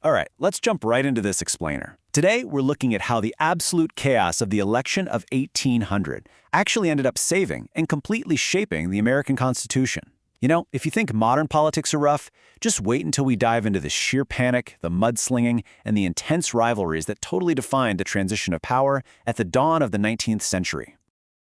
All right, let's jump right into this explainer. Today, we're looking at how the absolute chaos of the election of 1800 actually ended up saving and completely shaping the American Constitution. You know, if you think modern politics are rough, just wait until we dive into the sheer panic, the mudslinging, and the intense rivalries that totally defined the transition of power at the dawn of the 19th century.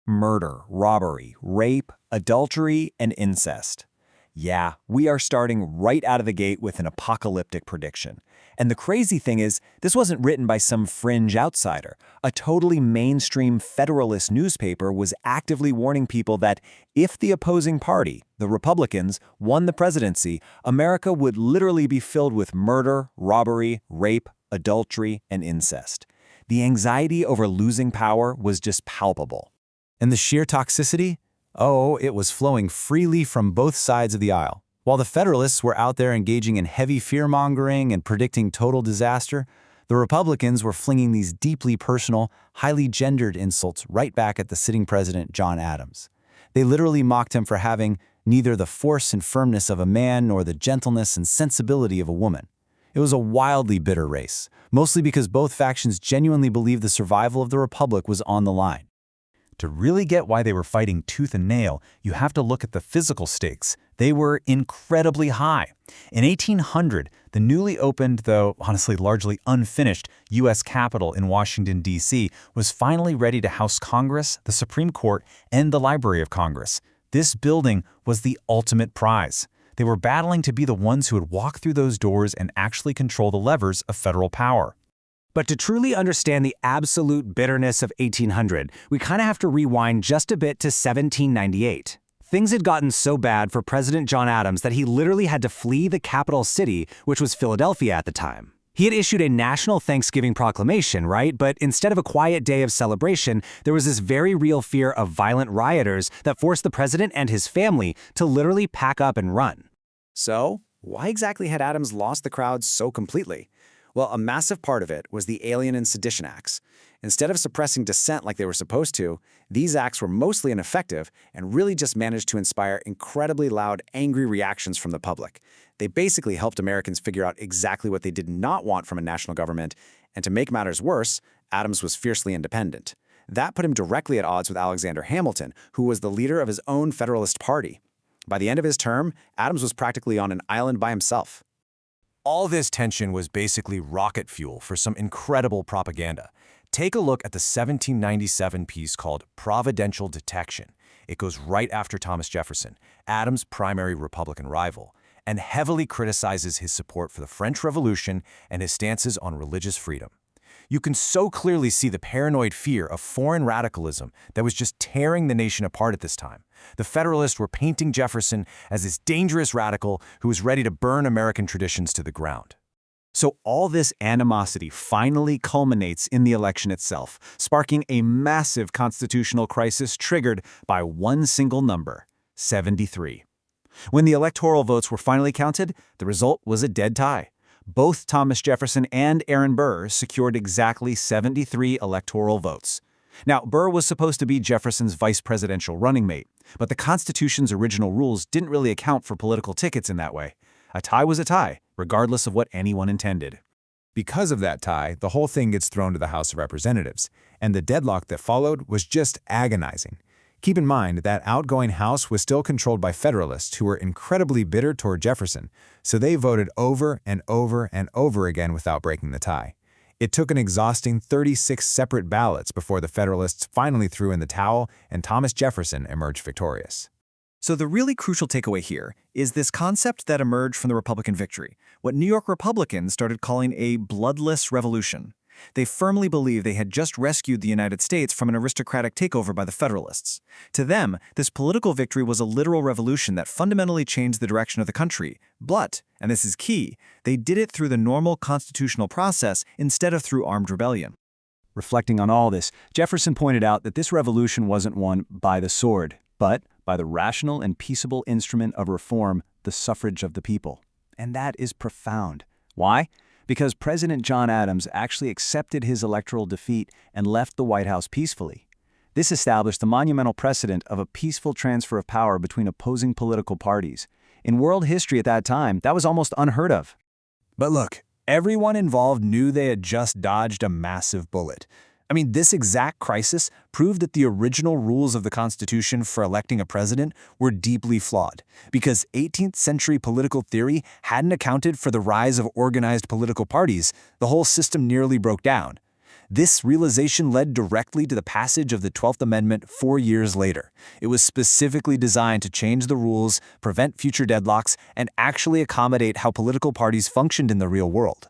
Murder, robbery, rape, adultery, and incest. Yeah, we are starting right out of the gate with an apocalyptic prediction. And the crazy thing is, this wasn't written by some fringe outsider. A totally mainstream Federalist newspaper was actively warning people that if the opposing party, the Republicans, won the presidency, America would literally be filled with murder, robbery, rape, adultery, and incest. The anxiety over losing power was just palpable. And the sheer toxicity? Oh, it was flowing freely from both sides of the aisle. While the Federalists were out there engaging in heavy fear-mongering and predicting total disaster, the Republicans were flinging these deeply personal, highly gendered insults right back at the sitting president, John Adams. They literally mocked him for having neither the force and firmness of a man nor the gentleness and sensibility of a woman. It was a wildly bitter race, mostly because both factions genuinely believed the survival of the Republic was on the line. To really get why they were fighting tooth and nail, you have to look at the physical stakes. They were incredibly high. In 1800, the newly opened, though honestly largely unfinished, U.S. Capitol in Washington, D.C. was finally ready to house Congress, the Supreme Court, and the Library of Congress. This building was the ultimate prize. They were battling to be the ones who would walk through those doors and actually control the levers of federal power. But to truly understand the absolute bitterness of 1800, we kind of have to rewind just a bit to 1798. Things had gotten so bad for President John Adams that he literally had to flee the capital city, which was Philadelphia at the time. He had issued a national Thanksgiving proclamation, right? But instead of a quiet day of celebration, there was this very real fear of violent rioters that forced the president and his family to literally pack up and run. So, why exactly had Adams lost the crowd so completely? Well, a massive part of it was the Alien and Sedition Acts. Instead of suppressing dissent like they were supposed to, these acts were mostly ineffective and really just managed to inspire incredibly loud, angry reactions from the public. They basically helped Americans figure out exactly what they did not want from a national government, and to make matters worse, Adams was fiercely independent. That put him directly at odds with Alexander Hamilton, who was the leader of his own Federalist Party. By the end of his term, Adams was practically on an island by himself. All this tension was basically rocket fuel for some incredible propaganda. Take a look at the 1797 piece called Providential Detection. It goes right after Thomas Jefferson, Adams' primary Republican rival, and heavily criticizes his support for the French Revolution and his stances on religious freedom. You can so clearly see the paranoid fear of foreign radicalism that was just tearing the nation apart at this time. The Federalists were painting Jefferson as this dangerous radical who was ready to burn American traditions to the ground. So all this animosity finally culminates in the election itself, sparking a massive constitutional crisis triggered by one single number, 73. When the electoral votes were finally counted, the result was a dead tie. Both Thomas Jefferson and Aaron Burr secured exactly 73 electoral votes. Now, Burr was supposed to be Jefferson's vice presidential running mate, but the Constitution's original rules didn't really account for political tickets in that way. A tie was a tie, regardless of what anyone intended. Because of that tie, the whole thing gets thrown to the House of Representatives, and the deadlock that followed was just agonizing. Keep in mind that outgoing House was still controlled by Federalists who were incredibly bitter toward Jefferson, so they voted over and over and over again without breaking the tie. It took an exhausting 36 separate ballots before the Federalists finally threw in the towel and Thomas Jefferson emerged victorious. So the really crucial takeaway here is this concept that emerged from the Republican victory, what New York Republicans started calling a bloodless revolution. They firmly believed they had just rescued the United States from an aristocratic takeover by the Federalists. To them, this political victory was a literal revolution that fundamentally changed the direction of the country. But, and this is key, they did it through the normal constitutional process instead of through armed rebellion. Reflecting on all this, Jefferson pointed out that this revolution wasn't won by the sword, but by the rational and peaceable instrument of reform, the suffrage of the people. And that is profound. Why? Because President John Adams actually accepted his electoral defeat and left the White House peacefully. This established the monumental precedent of a peaceful transfer of power between opposing political parties. In world history at that time, that was almost unheard of. But look, Everyone involved knew they had just dodged a massive bullet. I mean, this exact crisis proved that the original rules of the Constitution for electing a president were deeply flawed, because 18th century political theory hadn't accounted for the rise of organized political parties. The whole system nearly broke down. This realization led directly to the passage of the 12th Amendment 4 years later. It was specifically designed to change the rules, prevent future deadlocks, and actually accommodate how political parties functioned in the real world.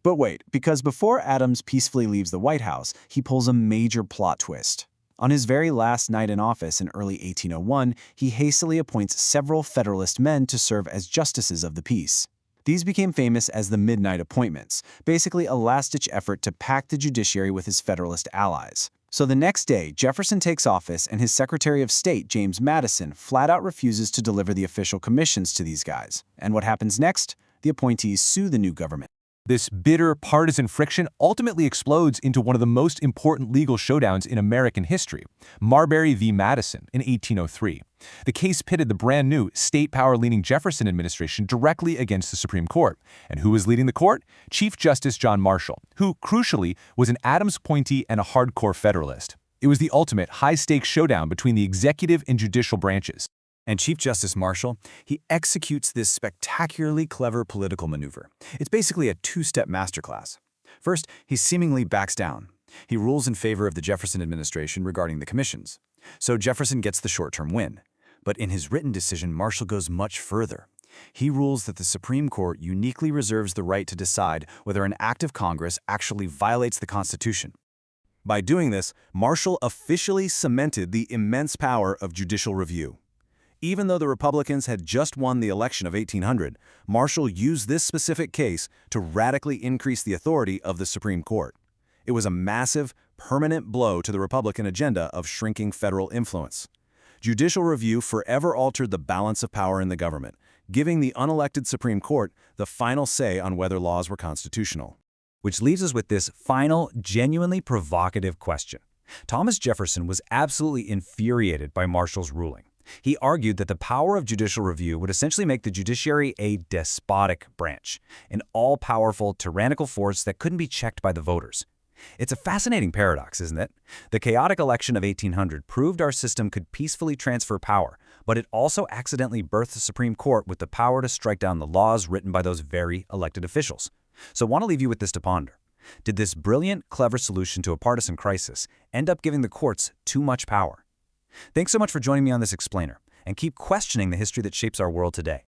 But wait, because before Adams peacefully leaves the White House, he pulls a major plot twist. On his very last night in office in early 1801, he hastily appoints several Federalist men to serve as justices of the peace. These became famous as the Midnight Appointments, basically a last-ditch effort to pack the judiciary with his Federalist allies. So the next day, Jefferson takes office and his Secretary of State, James Madison, flat-out refuses to deliver the official commissions to these guys. And what happens next? The appointees sue the new government. This bitter partisan friction ultimately explodes into one of the most important legal showdowns in American history, Marbury v. Madison in 1803. The case pitted the brand-new, state power-leaning Jefferson administration directly against the Supreme Court. And who was leading the court? Chief Justice John Marshall, who, crucially, was an Adams appointee and a hardcore Federalist. It was the ultimate high-stakes showdown between the executive and judicial branches. And Chief Justice Marshall, he executes this spectacularly clever political maneuver. It's basically a two-step masterclass. First, he seemingly backs down. He rules in favor of the Jefferson administration regarding the commissions. So Jefferson gets the short-term win. But in his written decision, Marshall goes much further. He rules that the Supreme Court uniquely reserves the right to decide whether an act of Congress actually violates the Constitution. By doing this, Marshall officially cemented the immense power of judicial review. Even though the Republicans had just won the election of 1800, Marshall used this specific case to radically increase the authority of the Supreme Court. It was a massive, permanent blow to the Republican agenda of shrinking federal influence. Judicial review forever altered the balance of power in the government, giving the unelected Supreme Court the final say on whether laws were constitutional. Which leaves us with this final, genuinely provocative question. Thomas Jefferson was absolutely infuriated by Marshall's ruling. He argued that the power of judicial review would essentially make the judiciary a despotic branch, an all-powerful, tyrannical force that couldn't be checked by the voters. It's a fascinating paradox, isn't it? The chaotic election of 1800 proved our system could peacefully transfer power, but it also accidentally birthed the Supreme Court with the power to strike down the laws written by those very elected officials. So I want to leave you with this to ponder. Did this brilliant, clever solution to a partisan crisis end up giving the courts too much power? Thanks so much for joining me on this explainer, and keep questioning the history that shapes our world today.